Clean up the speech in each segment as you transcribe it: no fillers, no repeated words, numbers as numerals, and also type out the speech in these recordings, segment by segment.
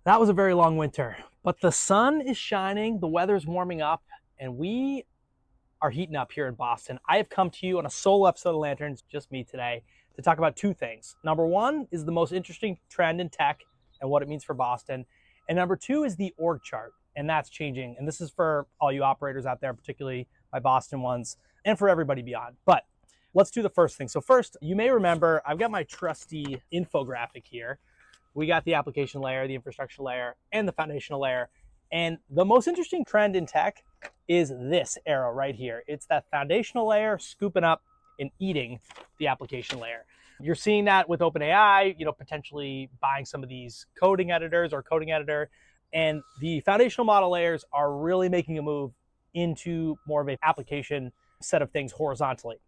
That was a very long winter, but the sun is shining, the weather's warming up, and we are heating up here in Boston. I have come to you on a solo episode of Lanterns, just me today, to talk about two things. Number one is the most interesting trend in tech and what it means for Boston. And number two is the org chart, and that's changing. And this is for all you operators out there, particularly my Boston ones, and for everybody beyond. But let's do the first thing. So first, you may remember, I've got my trusty infographic here. We got the application layer, the infrastructure layer, and the foundational layer. And the most interesting trend in tech is this arrow right here. It's that foundational layer scooping up and eating the application layer. You're seeing that with OpenAI, potentially buying some of these coding editors or coding editor. And the foundational model layers are really making a move into more of an application set of things horizontally.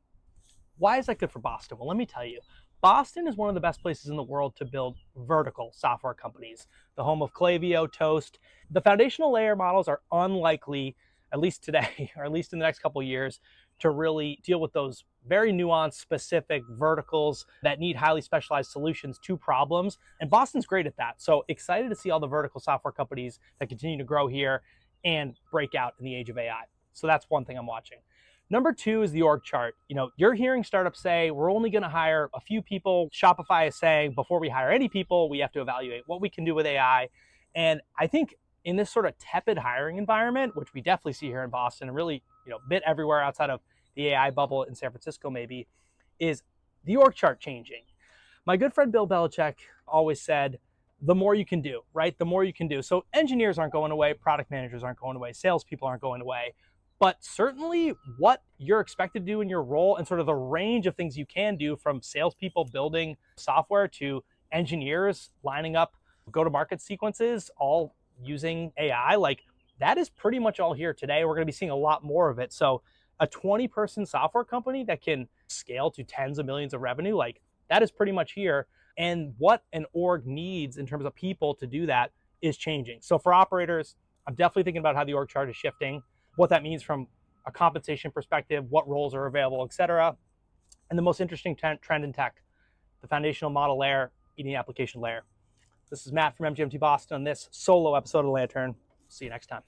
Why is that good for Boston? Well, let me tell you. Boston is one of the best places in the world to build vertical software companies, the home of Klaviyo Toast. The foundational layer models are unlikely, at least today, or at least in the next couple of years, to really deal with those very nuanced, specific verticals that need highly specialized solutions to problems. And Boston's great at that. So excited to see all the vertical software companies that continue to grow here and break out in the age of AI. So that's one thing I'm watching. Number two is the org chart. You're hearing startups say, we're only going to hire a few people. Shopify is saying, before we hire any people, we have to evaluate what we can do with AI. And I think in this sort of tepid hiring environment, which we definitely see here in Boston and really, a bit everywhere outside of the AI bubble in San Francisco maybe, is the org chart changing. My good friend Bill Belichick always said, the more you can do, right? The more you can do. So engineers aren't going away, product managers aren't going away, salespeople aren't going away. But certainly what you're expected to do in your role and sort of the range of things you can do, from salespeople building software to engineers lining up go-to-market sequences, all using AI, like that is pretty much all here today. We're going to be seeing a lot more of it. So a 20-person software company that can scale to tens of millions of revenue, like that is pretty much here. And what an org needs in terms of people to do that is changing. So for operators, I'm definitely thinking about how the org chart is shifting, what that means from a compensation perspective, what roles are available, et cetera. And the most interesting trend in tech, the foundational model layer eating the application layer. This is Matt from MGMT Boston on this solo episode of Lantern. See you next time.